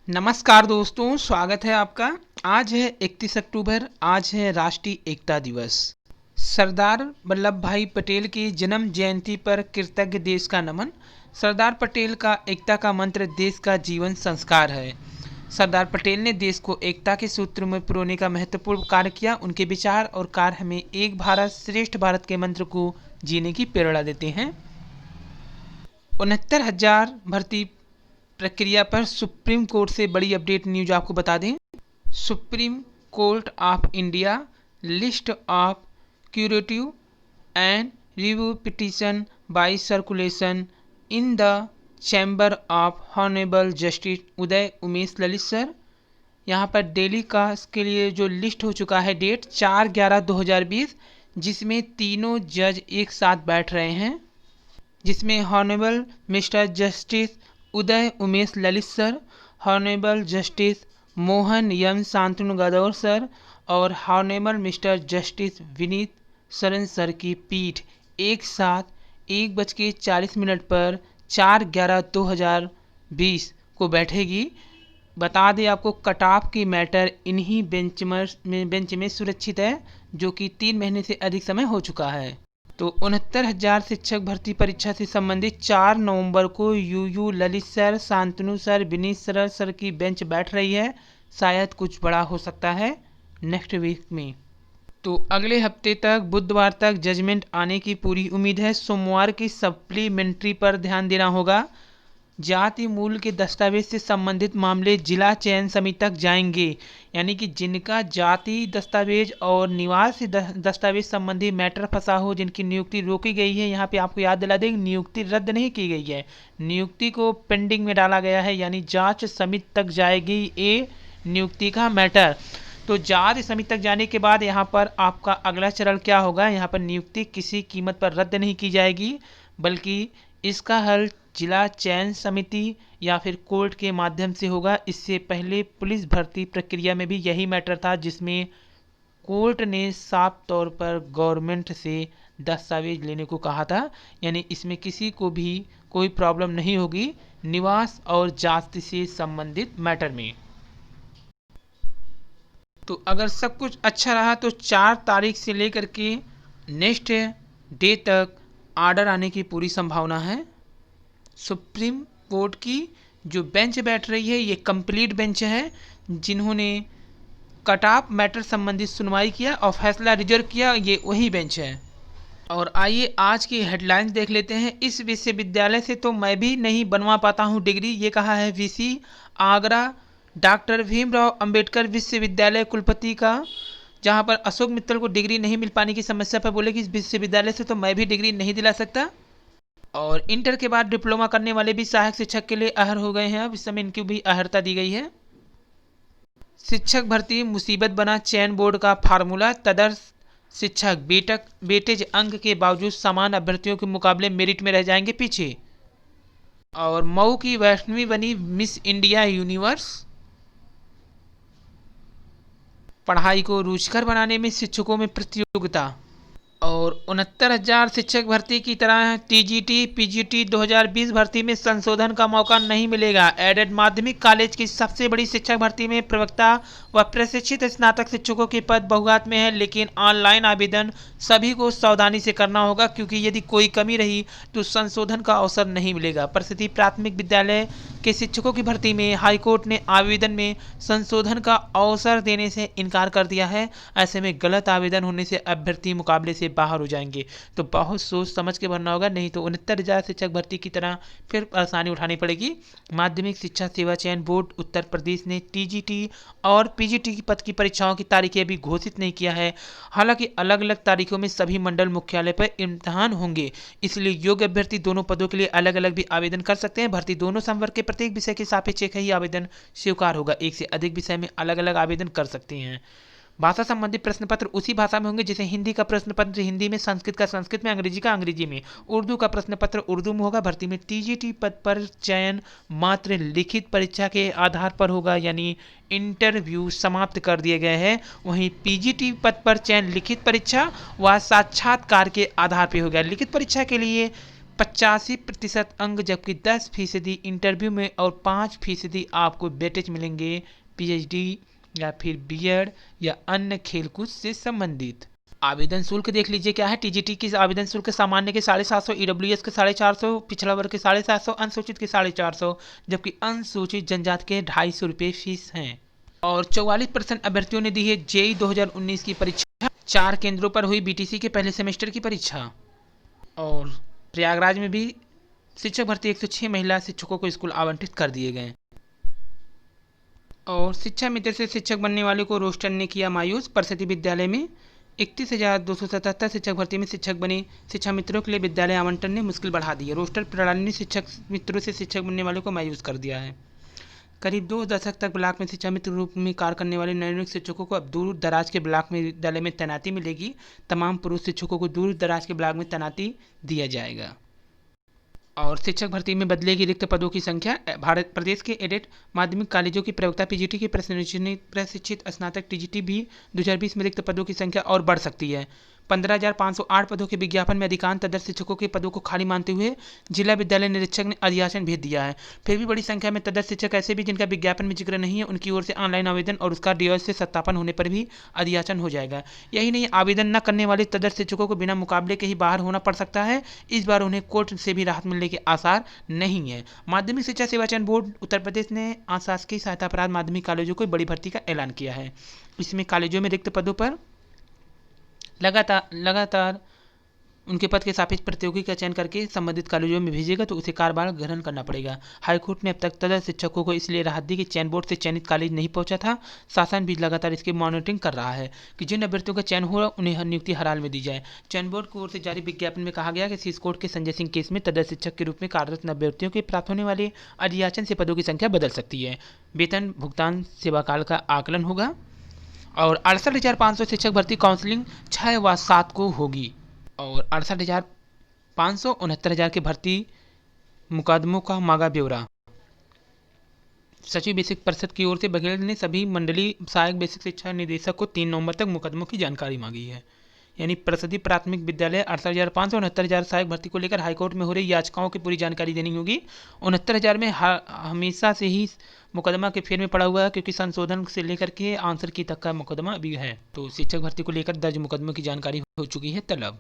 नमस्कार दोस्तों, स्वागत है आपका। आज है 31 अक्टूबर। आज है राष्ट्रीय एकता दिवस। सरदार वल्लभ भाई पटेल की जन्म जयंती पर कृतज्ञ देश का नमन। सरदार पटेल का एकता का मंत्र देश का जीवन संस्कार है। सरदार पटेल ने देश को एकता के सूत्र में पिरोने का महत्वपूर्ण कार्य किया। उनके विचार और कार्य हमें एक भारत श्रेष्ठ भारत के मंत्र को जीने की प्रेरणा देते हैं। 69,000 भर्ती प्रक्रिया पर सुप्रीम कोर्ट से बड़ी अपडेट न्यूज आपको बता दें। Supreme court of India list of curative and review petition by circulation in the chamber of honourable justice Uday Umesh Lalit sir. यहाँ पर दिल्ली का के लिए जो लिस्ट हो चुका है डेट 4/11/2020, जिसमें तीनों जज एक साथ बैठ रहे हैं, जिसमें honourable mister justice Uday Umesh Lalit sir, honourable justice Mohan M Shantanagoudar sir और honourable mister justice Vineet Saran sir की पीठ एक साथ 1:40 पर 4/11/2020 को बैठेगी। बता दें आपको, कट ऑफ की मैटर इन्हीं बेंच में सुरक्षित है, जो कि 3 महीने से अधिक समय हो चुका है। तो 69,000 शिक्षक भर्ती परीक्षा से संबंधित 4 नवंबर को U U Lalit sir, Shantanu sir, Vineet Saral sir की बेंच बैठ रही है। शायद कुछ बड़ा हो सकता है नेक्स्ट वीक में। तो अगले हफ्ते तक, बुधवार तक जजमेंट आने की पूरी उम्मीद है। सोमवार की सप्लीमेंट्री पर ध्यान देना होगा। जाति मूल के दस्तावेज से संबंधित मामले जिला चयन समिति तक जाएंगे, यानी कि जिनका जाति दस्तावेज और निवास दस्तावेज संबंधी मैटर फंसा हो, जिनकी नियुक्ति रोकी गई है। यहाँ पे आपको याद दिला दें, नियुक्ति रद्द नहीं की गई है, नियुक्ति को पेंडिंग में डाला गया है, यानी जांच समिति तक जाएगी ये नियुक्ति का मैटर। तो जांच समिति तक जाने के बाद यहाँ पर आपका अगला चरण क्या होगा, यहाँ पर नियुक्ति किसी कीमत पर रद्द नहीं की जाएगी, बल्कि इसका हल जिला चयन समिति या फिर कोर्ट के माध्यम से होगा। इससे पहले पुलिस भर्ती प्रक्रिया में भी यही मैटर था, जिसमें कोर्ट ने साफ तौर पर गवर्नमेंट से दस्तावेज लेने को कहा था, यानी इसमें किसी को भी कोई प्रॉब्लम नहीं होगी निवास और जाति से संबंधित मैटर में। तो अगर सब कुछ अच्छा रहा तो 4 तारीख से लेकर के नेक्स्ट डे तक आर्डर आने की पूरी संभावना है। सुप्रीम कोर्ट की जो बेंच बैठ रही है, ये कंप्लीट बेंच है, जिन्होंने कट ऑफ मैटर संबंधित सुनवाई किया और फैसला रिजर्व किया, ये वही बेंच है। और आइए आज की हेडलाइंस देख लेते हैं। इस विश्वविद्यालय से तो मैं भी नहीं बनवा पाता हूँ डिग्री, ये कहा है वीसी आगरा डॉक्टर भीमराव अंबेडकर विश्वविद्यालय कुलपति का, जहाँ पर अशोक मित्तल को डिग्री नहीं मिल पाने की समस्या पर बोले कि इस विश्वविद्यालय से तो मैं भी डिग्री नहीं दिला सकता। और इंटर के बाद डिप्लोमा करने वाले भी सहायक शिक्षक के लिए अहर हो गए हैं। अब इस समय इनकी भी अहर्ता दी गई है। शिक्षक भर्ती मुसीबत बना चयन बोर्ड का फार्मूला। तदर्थ शिक्षक बेटेज अंक के बावजूद समान अभ्यर्थियों के मुकाबले मेरिट में रह जाएंगे पीछे। और मऊ की वैष्णवी बनी मिस इंडिया यूनिवर्स। पढ़ाई को रुचिकर बनाने में शिक्षकों में प्रतियोगिता। और 69,000 शिक्षक भर्ती की तरह टीजीटी पीजीटी 2020 भर्ती में संशोधन का मौका नहीं मिलेगा। एडेड माध्यमिक कॉलेज की सबसे बड़ी शिक्षक भर्ती में प्रवक्ता व प्रशिक्षित स्नातक शिक्षकों के पद बहुघात में है, लेकिन ऑनलाइन आवेदन सभी को सावधानी से करना होगा, क्योंकि यदि कोई कमी रही तो संशोधन का अवसर नहीं मिलेगा। परिषदीय प्राथमिक विद्यालय के शिक्षकों की भर्ती में हाईकोर्ट ने आवेदन में संशोधन का अवसर देने से इनकार कर दिया है। ऐसे में गलत आवेदन होने से अभ्यर्थी मुकाबले से बाहर हो जाएंगे। तो बहुत सोच समझ के भरना होगा, नहीं तो 69,000 शिक्षक भर्ती की तरह फिर परेशानी उठानी पड़ेगी। माध्यमिक शिक्षा सेवा चयन बोर्ड उत्तर प्रदेश ने टीजीटी और पीजीटी की पद की परीक्षाओं की तारीखें अभी घोषित नहीं किया है। हालांकि अलग अलग तारीखों में सभी मंडल मुख्यालय पर इम्तिहान होंगे, इसलिए योग्य अभ्यर्थी दोनों पदों के लिए अलग अलग भी आवेदन कर सकते हैं। भर्ती दोनों संवर्ग के प्रत्येक विषय के सापेक्ष एक ही आवेदन स्वीकार होगा। एक से अधिक विषय में अलग अलग आवेदन कर सकते हैं। भाषा संबंधी प्रश्न पत्र उसी भाषा में होंगे, जैसे हिंदी का प्रश्न पत्र हिंदी में, संस्कृत का संस्कृत में, अंग्रेजी का अंग्रेजी में, उर्दू का प्रश्न पत्र उर्दू में होगा। भर्ती में टीजीटी पद पर चयन मात्र लिखित परीक्षा के आधार पर होगा, यानी इंटरव्यू समाप्त कर दिए गए हैं। वहीं पीजीटी पद पर चयन लिखित परीक्षा व साक्षात्कार के आधार पर होगा। लिखित परीक्षा के लिए 85% अंक, जबकि 10% इंटरव्यू में और 5% आपको वेटेज मिलेंगे पीएचडी या फिर बीएड या अन्य खेलकूद से संबंधित। आवेदन शुल्क देख लीजिए क्या है। टीजीटी की आवेदन शुल्क सामान्य के 750, ईडब्ल्यूएस के 450, पिछड़ा वर्ग के 750, अनुसूचित के 450, जबकि अनुसूचित जनजाति के 250 रुपये फीस हैं। और 44% अभ्यर्थियों ने दी है जेई 2019 की परीक्षा। 4 केंद्रों पर हुई बीटीसी के पहले सेमेस्टर की परीक्षा। और प्रयागराज में भी शिक्षक भर्ती 106 महिला शिक्षकों को स्कूल आवंटित कर दिए गए। और शिक्षा मित्र से शिक्षक बनने वाले को रोस्टर ने किया मायूस। परिषदीय विद्यालय में 31,277 शिक्षक भर्ती में शिक्षक बने। शिक्षा मित्रों के लिए विद्यालय आवंटन ने मुश्किल बढ़ा दी है। रोस्टर प्रणाली ने शिक्षक मित्रों से शिक्षक बनने वालों को मायूस कर दिया है। करीब 2 दशक तक ब्लॉक में शिक्षा मित्र रूप में कार्य करने वाले नवनियुक्त शिक्षकों को अब दूर दराज के ब्लॉक में विद्यालय में तैनाती मिलेगी। तमाम पुरुष शिक्षकों को दूर दराज के ब्लॉक में तैनाती दिया जाएगा। और शिक्षक भर्ती में बदलेगी रिक्त पदों की संख्या। भारत प्रदेश के एडेड माध्यमिक कॉलेजों की प्रवक्ता पीजीटी के प्रशिक्षित स्नातक टीजीटी भी 2020 में रिक्त पदों की संख्या और बढ़ सकती है। 15,508 पदों के विज्ञापन में अधिकांश तदर्थ शिक्षकों के पदों को खाली मानते हुए जिला विद्यालय निरीक्षक ने अधियाचन भेज दिया है। फिर भी बड़ी संख्या में तदर्थ शिक्षक ऐसे भी जिनका विज्ञापन में जिक्र नहीं है, उनकी ओर से ऑनलाइन आवेदन और उसका डीओएस से सत्यापन होने पर भी अधियाचन हो जाएगा। यही नहीं, आवेदन न करने वाले तदर्थ शिक्षकों को बिना मुकाबले के ही बाहर होना पड़ सकता है। इस बार उन्हें कोर्ट से भी राहत मिलने के आसार नहीं है। माध्यमिक शिक्षा सेवा चयन बोर्ड उत्तर प्रदेश ने अशासकीय सहायता अपराध माध्यमिक कॉलेजों को बड़ी भर्ती का ऐलान किया है। इसमें कॉलेजों में रिक्त पदों पर लगातार उनके पद के सापेक्ष प्रतियोगी का चयन करके संबंधित कॉलेजों में भेजेगा तो उसे कार्यभार ग्रहण करना पड़ेगा। हाईकोर्ट ने अब तक तदर्थ शिक्षकों को इसलिए राहत दी कि चयन बोर्ड से चयनित कॉलेज नहीं पहुंचा था। शासन भी लगातार इसकी मॉनिटरिंग कर रहा है कि जिन अभ्यर्थियों का चयन हुआ उन्हें नियुक्ति हर हाल में दी जाए। चयन बोर्ड की ओर से जारी विज्ञापन में कहा गया कि शीर्ष कोर्ट के संजय सिंह केस में तदर्थ शिक्षक के रूप में कार्यरत अभ्यर्थियों के प्राप्त होने वाले अधियाचन से पदों की संख्या बदल सकती है। वेतन भुगतान सेवाकाल का आकलन होगा। और 68,500 शिक्षक भर्ती काउंसलिंग 6 व 7 को होगी। और 68,500 69,000 के भर्ती मुकदमों का मांगा ब्यौरा। सचिव बेसिक परिषद की ओर से बघेल ने सभी मंडलीय सहायक बेसिक शिक्षा निदेशक को 3 नवंबर तक मुकदमों की जानकारी मांगी है। यानी परिषदीय प्राथमिक विद्यालय 68,500 69,000 सहायक भर्ती को लेकर हाईकोर्ट में हो रही याचिकाओं की पूरी जानकारी देनी होगी। 69,000 में हमेशा से ही मुकदमा के फेर में पड़ा हुआ है, क्योंकि संशोधन से लेकर के आंसर की तक का मुकदमा अभी है। तो शिक्षक भर्ती को लेकर दर्ज मुकदमों की जानकारी हो चुकी है तलब।